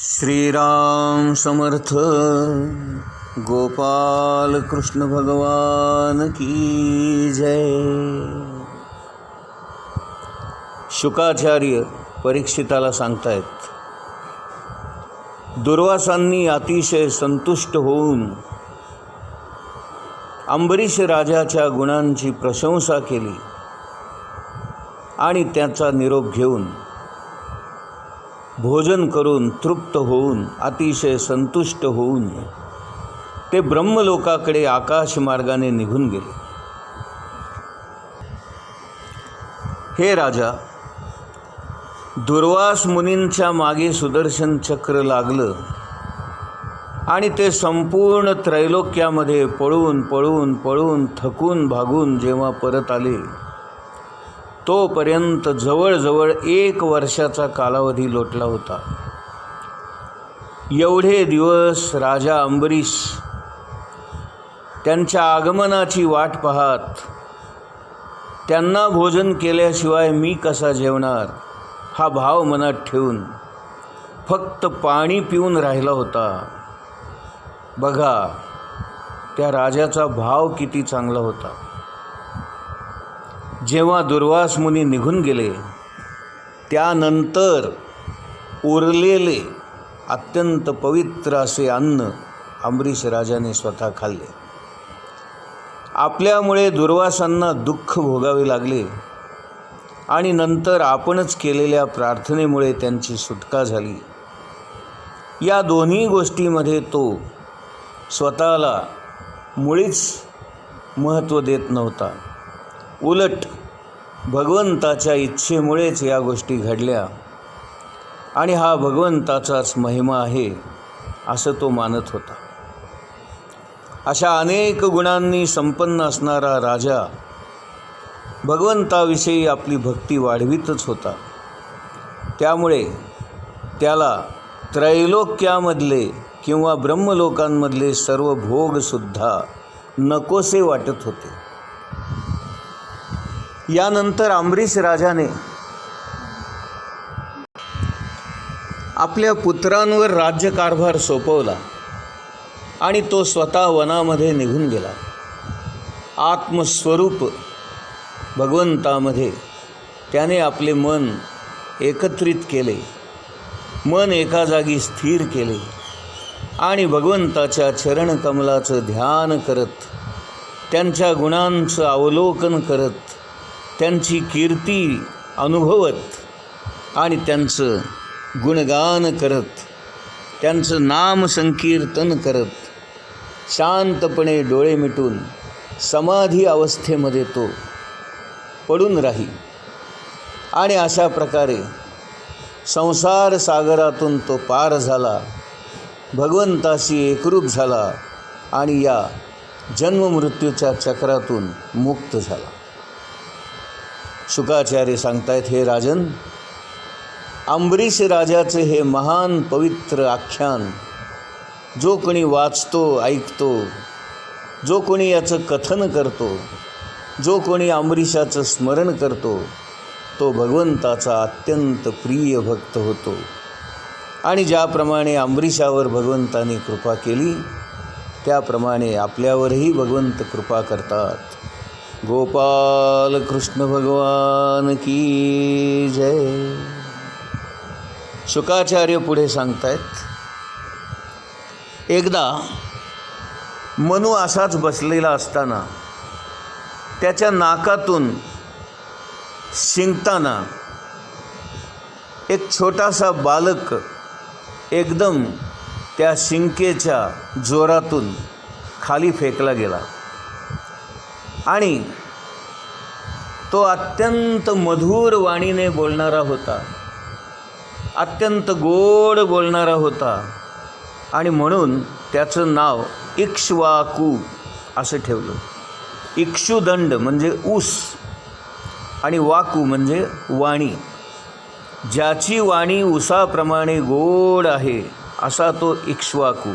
श्रीराम समर्थ गोपाल कृष्ण भगवान की जय। शुकाचार्य परीक्षिताला सांगतायत, दुर्वासांनी अतिशय संतुष्ट होऊन अंबरीश राजाच्या गुणांची प्रशंसा केली आणि त्याचा निरोप घेऊन भोजन करून तृप्त होऊन अतिशय संतुष्ट होऊन ते ब्रह्मलोकाकडे आकाश मार्गाने निघून गेले। हे राजा, दुर्वास मुनींच्या मागे सुदर्शन चक्र लागलं आणि ते संपूर्ण त्रैलोक्यामध्ये पळून पळून पळून थकून भागून जेव्हा परत आले, तोपर्यंत जवळजवळ 1 वर्षाचा कालावधी लोटला होता। एवढे दिवस राजा अंबरीश त्यांच्या आगमनाची वाट पाहत, त्यांना भोजन केल्याशिवाय मी कसा जेवणार हा भाव मनात ठेवून फक्त पाणी पिऊन राहिला होता। बघा, त्या राजाचा भाव किती चांगला होता। जेव्हा दुर्वास मुनी निघून गेले, त्यानंतर उरलेले अत्यंत पवित्र असे अन्न अंबरीश राजाने स्वतः खाल्ले। आपल्यामुळे दुर्वासांना दुःख भोगावे लागले आणि नंतर आपणच केलेल्या प्रार्थनेमुळे त्यांची सुटका झाली। या दोन्ही गोष्टींमध्ये तो स्वतःला मुळीच महत्त्व देत नव्हता। उलट भगवंताच्या इच्छेमुळेच या गोष्टी घडल्या आणि हा भगवंताचाच महिमा आहे असं तो मानत होता। अशा अनेक गुणांनी संपन्न असणारा राजा भगवंताविषयी आपली भक्ती वाढवितच होता। त्यामुळे त्याला त्रैलोक्यामधले किंवा ब्रह्मलोकांमधले सर्व भोगसुद्धा नकोसे वाटत होते। यानंतर अंबरीश राजाने आपल्या पुत्रांवर राज्यकारभार सोपवला आणि तो स्वतः वनामध्ये निघून गेला। आत्मस्वरूप भगवंतामध्ये त्याने आपले मन एकत्रित केले, मन एका जागी स्थिर केले आणि भगवंताच्या चरणकमलाचं ध्यान करत, त्यांच्या गुणांचं अवलोकन करत, त्यांची कीर्ती अनुभवत आणि त्यांचं गुणगान करत, त्यांचं नाम संकीर्तन करत शांतपणे डोळे मिटून समाधी अवस्थेमध्ये तो पडून राही आणि अशा प्रकारे संसार सागरातून तो पार झाला, भगवंताशी एकरूप झाला आणि या जन्ममृत्यूच्या चक्रातून मुक्त झाला। शुकाचार्य सांगतायत, हे राजन, अंबरीश राजाचे हे महान पवित्र आख्यान जो कोणी वाचतो, ऐकतो, जो कोणी याचं कथन करतो, जो कोणी अंबरीशाचं स्मरण करतो, तो भगवंताचा अत्यंत प्रिय भक्त होतो। आणि ज्याप्रमाणे अंबरीशावर भगवंताने कृपा केली, त्याप्रमाणे आपल्यावरही भगवंत कृपा करतात। गोपाल कृष्ण भगवान की जय। शुकाचार्य पुढे सांगतायत, एकदा मनू असाच बसलेला असताना त्याच्या नाकातून शिंकताना एक छोटासा बालक एकदम त्या शिंकेच्या जोरातून खाली फेकला गेला आणि तो अत्यंत मधुर वाणीने बोलणारा होता, अत्यंत गोड बोलणारा होता आणि म्हणून त्याचं नाव इक्ष्वाकू असं ठेवलं। इक्षुदंड म्हणजे ऊस आणि वाकू म्हणजे वाणी। ज्याची वाणी उसाप्रमाणे गोड आहे असा तो इक्ष्वाकू।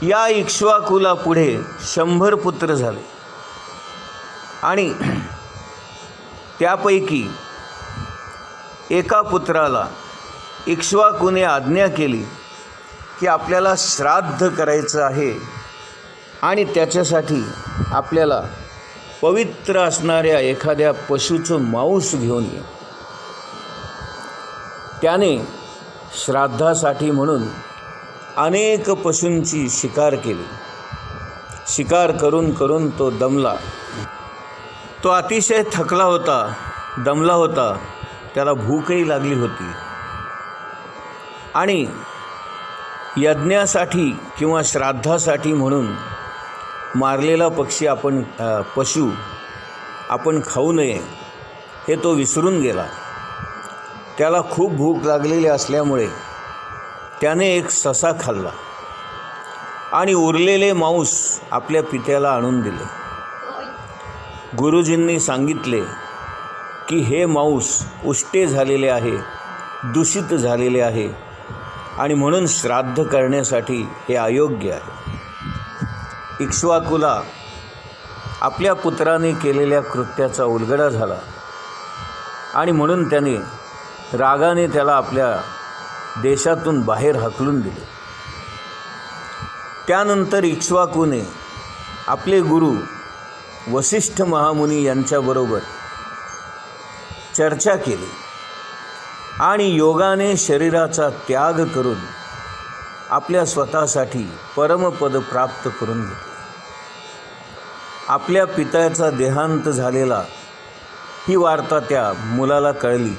या इक्ष्वाकूला पुढे 100 पुत्र झाले आणि त्यापैकी एका पुत्राला इक्ष्वाकूने आज्ञा केली की आपल्याला श्राद्ध करायचं आहे आणि त्याच्यासाठी आपल्याला पवित्र असणाऱ्या एखाद्या पशुचं मांस घेऊन ये. त्याने श्राद्धासाठी म्हणून अनेक पशूंची शिकार केली. शिकार करून करून तो दमला. तो अतिशय थकला होता, दमला होता, त्याला भूकही लागली होती. आणि यज्ञासाठी किंवा श्राद्धासाठी म्हणून मारलेला पशु आपण खाऊ नये हे तो विसरून गेला. त्याला खूप भूक लागलेली असल्यामुळे त्याने एक ससा खाल्ला आणि उरलेले मांस आपल्या पित्याला आणून दिले. गुरुजींनी सांगितले की हे मांस उष्टे झालेले आहे, दूषित झालेले आहे आणि म्हणून श्राद्ध करण्यासाठी हे अयोग्य आहे. इक्ष्वाकूला आपल्या पुत्राने केलेल्या कृत्याचा उलगडा झाला आणि म्हणून त्याने रागाने त्याला आपल्या देशातून बाहेर हाकलून दिले. त्यानंतर इक्ष्वाकूने आपले गुरु वसिष्ठ महामुनी यांच्याबरोबर चर्चा केली आणि योगाने शरीराचा त्याग करून आपल्या स्वतःसाठी परमपद प्राप्त करून घेतले. आपल्या पित्याचा देहांत झालेला ही वार्ता त्या मुलाला कळली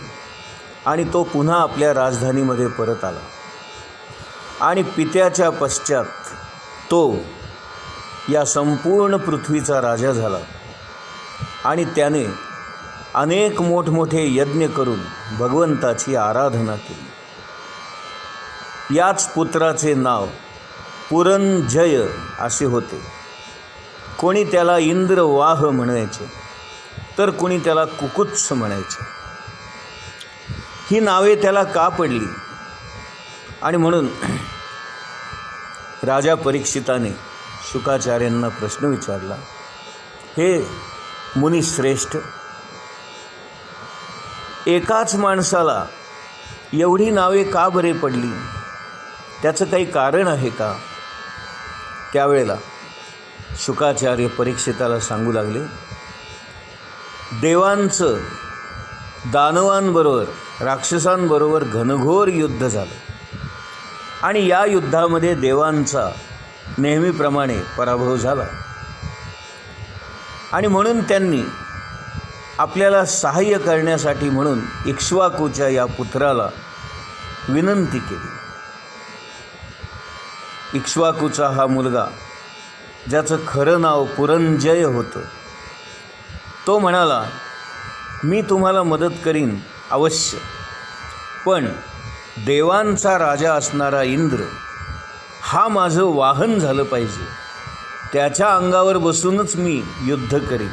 आणि तो पुन्हा आपल्या राजधानीमध्ये परत आला आणि पित्याच्या पश्चात तो या संपूर्ण पृथ्वीचा राजा झाला आणि त्याने अनेक मोठमोठे यज्ञ करून भगवंताची आराधना केली. याच पुत्राचे नाव पुरंजय असे होते. कोणी त्याला इंद्रवाह म्हणायचे तर कोणी त्याला कुकुत्स म्हणायचे. ही नावे त्याला का पडली आणि म्हणून राजा परीक्षिताने शुकाचार्यांना प्रश्न विचारला, हे मुनिश्रेष्ठ, एकाच माणसाला एवढी नावे का बरे पडली? त्याचं काही कारण आहे का? त्यावेळेला शुकाचार्य परीक्षिताला सांगू लागले, देवांचं दानवांबरोबर राक्षसांबरोबर घनघोर युद्ध झालं आणि या युद्धामध्ये देवांचा नेहमीप्रमाणे पराभव झाला आणि म्हणून त्यांनी आपल्याला सहाय्य करण्यासाठी म्हणून इक्ष्वाकूच्या या पुत्राला विनंती केली. इक्ष्वाकूचा हा मुलगा, ज्याचं खरं नाव पुरंजय होतं, तो म्हणाला, मी तुम्हाला मदत करीन अवश्य, पण देवांचा राजा असणारा इंद्र हा माझं वाहन झालं पाहिजे, त्याच्या अंगावर बसूनच मी युद्ध करीन.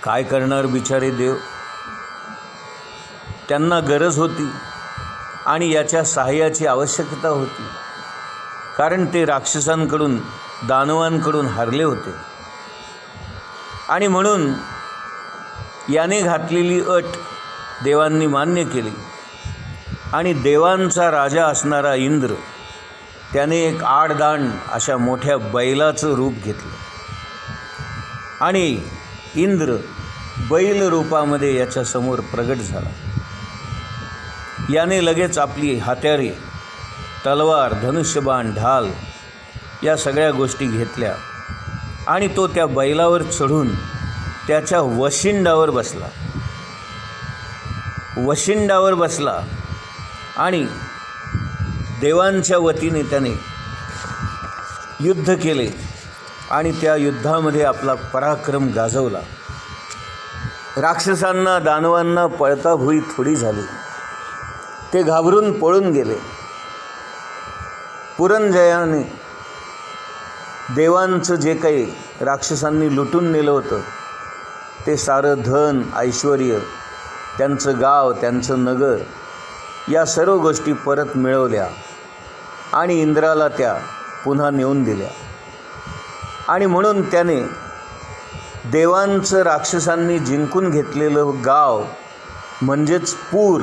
काय करणार बिचारे देव? त्यांना गरज होती आणि याच्या सहाय्याची आवश्यकता होती, कारण ते राक्षसांकडून दानवांकडून हारले होते आणि म्हणून याने घातलेली अट देवांनी मान्य केली आणि देवांचा राजा असणारा इंद्र त्याने एक आडदांड अशा मोठ्या बैलाचं रूप घेतलं आणि इंद्र बैल रूपामध्ये याच्यासमोर प्रगट झाला. याने लगेच आपली हत्यारे, तलवार, धनुष्यबाण, ढाल या सगळ्या गोष्टी घेतल्या आणि तो त्या बैलावर चढून त्याच्या वशिंडावर बसला आणि देवांच्या वतीने त्याने युद्ध केले आणि त्या युद्धामध्ये आपला पराक्रम गाजवला. राक्षसांना, दानवांना पळता भुई थोडी झाली. ते घाबरून पळून गेले. पुरंजयाने देवांचं जे काही राक्षसांनी लुटून नेलं होतं ते सारं धन, ऐश्वर, त्यांचं गाव, त्यांचं नगर या सर्व गोष्टी परत मिळवल्या आणि इंद्राला त्या पुन्हा नेऊन दिल्या आणि म्हणून त्याने देवांचं राक्षसांनी जिंकून घेतलेलं गाव म्हणजेच पूर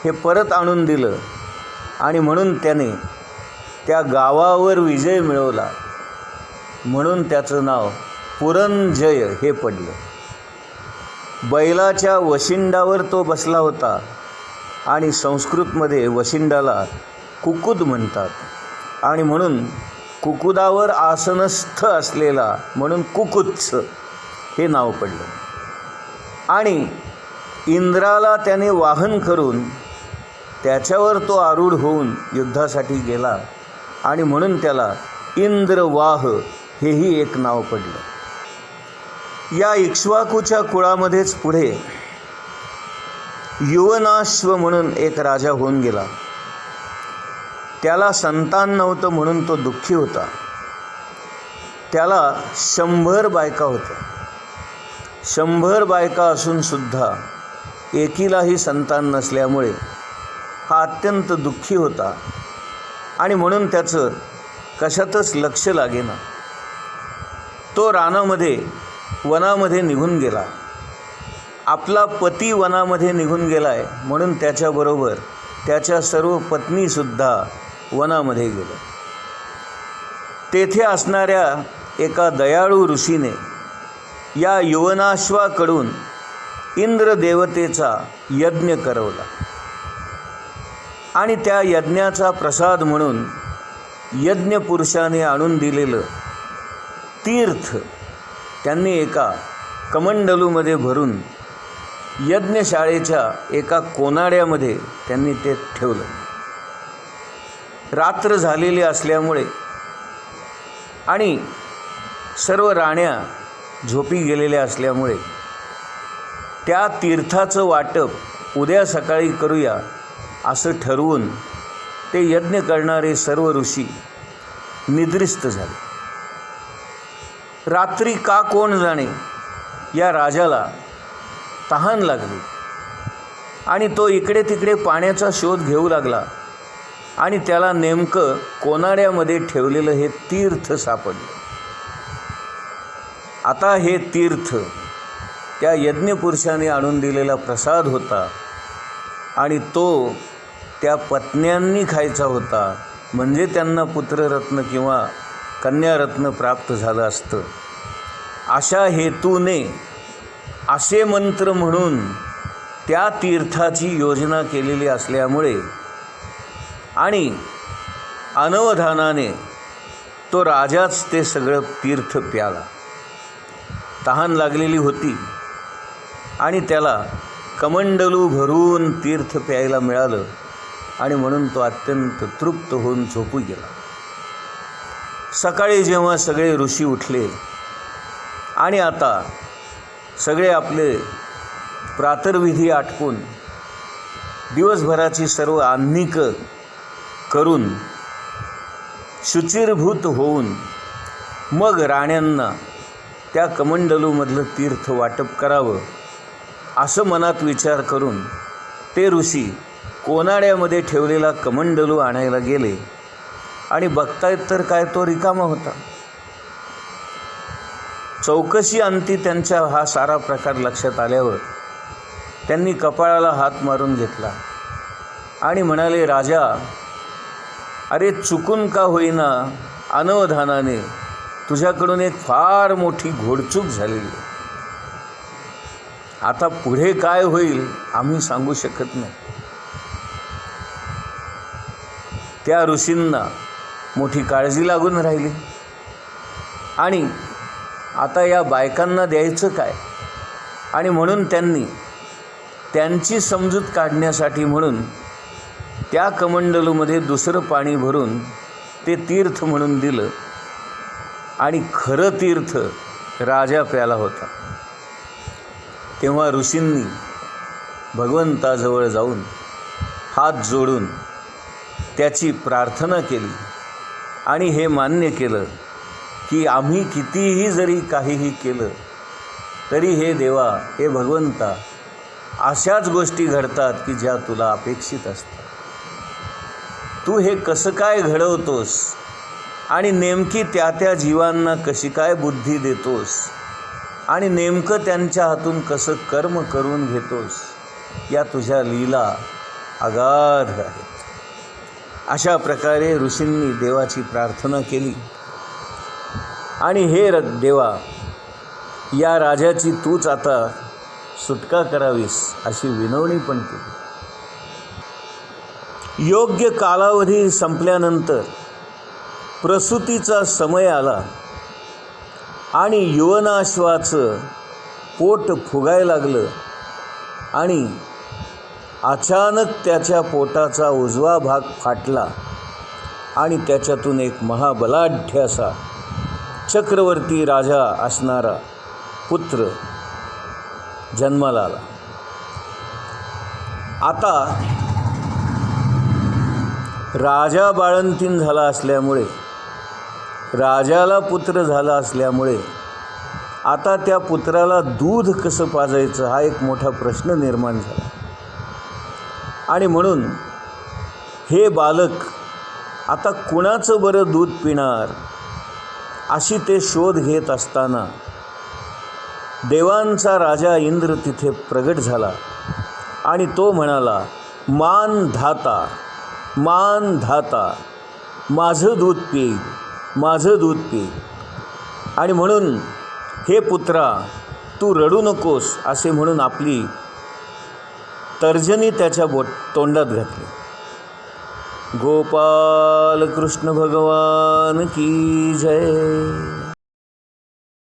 हे परत आणून दिलं आणि म्हणून त्याने त्या गावावर विजय मिळवला, म्हणून त्याचं नाव पुरंजय हे पडलं. बैलाच्या वशिंडावर तो बसला होता आणि संस्कृतमध्ये वशिंडाला कुकुद म्हणतात आणि म्हणून कुकुदावर आसनस्थ असलेला म्हणून कुकुत्स हे नाव पडलं. आणि इंद्राला त्याने वाहन करून त्याच्यावर तो आरूढ होऊन युद्धासाठी गेला आणि म्हणून त्याला इंद्रवाह हेही एक नाव पडलं. या इक्ष्वाकूच्या कुळामध्येच पुढे युवनाश्व म्हणून एक राजा होऊन गेला. त्याला संतान नव्हतं म्हणून तो दुःखी होता. त्याला 100 बायका होत्या. 100 बायका असूनसुद्धा एकीलाही संतान नसल्यामुळे हा अत्यंत दुःखी होता आणि म्हणून त्याचं कशातच लक्ष लागेना. तो रानामध्ये वनामध्ये निघून गेला. आपला पती वनामध्ये निघून गेला आहे म्हणून त्याच्याबरोबर त्याच्या सर्व पत्नीसुद्धा वनामध्ये गेल्या. तेथे असणाऱ्या एका दयाळू ऋषीने या युवनाश्वाकडून इंद्रदेवतेचा यज्ञ करवला आणि त्या यज्ञाचा प्रसाद म्हणून यज्ञपुरुषाने आणून दिलेलं तीर्थ त्यांनी एका कमंडलूमध्ये भरून यज्ञशाळेच्या एका कोनाड्यामध्ये त्यांनी ते ठेवलं. रात्र झालेली असल्यामुळे आणि सर्व राण्या झोपी गेलेल्या असल्यामुळे त्या तीर्थाचं वाटप उद्या सकाळी करूया असं ठरवून ते यज्ञ करणारे सर्व ऋषी निद्रिस्त झाले. रात्री का कोण जाणे या राजाला तहान लागली आणि तो इकडे तिकडे पाण्याचा शोध घेऊ लागला आणि त्याला नेमकं कोनाड्यामध्ये ठेवलेलं हे तीर्थ सापडलं. आता हे तीर्थ त्या यज्ञपुरुषाने आणून दिलेला प्रसाद होता आणि तो त्या पत्न्यांनी खायचा होता, म्हणजे त्यांना पुत्ररत्न किंवा कन्यारत्न प्राप्त झालं असतं. अशा हेतूने असे मंत्र म्हणून त्या तीर्थाची योजना केलेली असल्यामुळे आणि अनवधानाने तो राजाच ते सगळं तीर्थ प्याला. तहान लागलेली होती आणि त्याला कमंडलू भरून तीर्थ प्यायला मिळालं आणि म्हणून तो अत्यंत तृप्त होऊन झोपू गेला. सकाळी जेव्हा सगळे ऋषी उठले आणि आता सगळे आपले प्रातर्विधी आटपून दिवसभराची सर्व आह्निकं करून शुचिरभूत होऊन मग राण्यांना त्या कमंडलूमधलं तीर्थ वाटप करावं असं मनात विचार करून ते ऋषी कोनाड्यामध्ये ठेवलेला कमंडलू आणायला गेले आणि बघतायत तर काय तो रिकामा होता. चौकशी अंती त्यांच्या हा सारा प्रकार लक्षात आल्यावर त्यांनी कपाळाला हात मारून घेतला आणि म्हणाले, राजा, अरे चुकून का होईना अनवधानाने तुझ्याकडून एक फार मोठी घोडचूक झालेली आहे. आता पुढे काय होईल आम्ही सांगू शकत नाही. त्या ऋषींना मोठी काळजी लागून राहिली आणि आता या बायकांना द्यायचं काय, आणि म्हणून त्यांनी त्यांची समजूत काढण्यासाठी म्हणून त्या कमंडलूमध्ये दुसरं पाणी भरून ते तीर्थ म्हणून दिलं आणि खरं तीर्थ राजा प्याला होता. तेव्हा ऋषींनी भगवंताजवळ जाऊन हात जोडून त्याची प्रार्थना केली आणि हे मान्य केलं की आम्ही कितीही जरी काहीही केलं तरी हे देवा, हे भगवंता, अशाच गोष्टी घडतात की ज्या तुला अपेक्षित असतात. तू हे कसं काय घडवतोस आणि नेमकी त्या त्या जीवांना कशी काय बुद्धी देतोस आणि नेमकं त्यांच्या हातून कसं कर्म करून घेतोस, या तुझ्या लीला अगाध आहेत. अशा प्रकारे ऋषींनी देवाची प्रार्थना केली आणि हे देवा, या राजाची तूच आता सुटका करावीस अशी विनवणी पण केली. योग्य कालावधी संपल्यानंतर प्रसूतीचा समय आला आणि युवनाश्वाचं पोट फुगायला लागलं आणि अचानक त्याच्या पोटाचा उजवा भाग फाटला आणि त्याच्यातून एक महाबलाढ्य असा चक्रवर्ती राजा असणारा पुत्र जन्माला आला. आता राजा बाळंतीण झाला असल्यामुळे, राजाला पुत्र झाला असल्यामुळे आता त्या पुत्राला दूध कसं पाजायचं हा एक मोठा प्रश्न निर्माण झाला. आणि म्हणून हे बालक आता कुणाचं बरं दूध पिणार अशी ते शोध घेत असताना देवांचा राजा इंद्र तिथे प्रगट झाला आणि तो म्हणाला, मान धाता, मान धाता, माझं दूध पिईल, माझं दूध पिईल. आणि म्हणून हे पुत्रा, तू रडू नकोस असे म्हणून आपली तर्जनी त्याच्या तोंडात घातली. गोपाल कृष्ण भगवान की जय.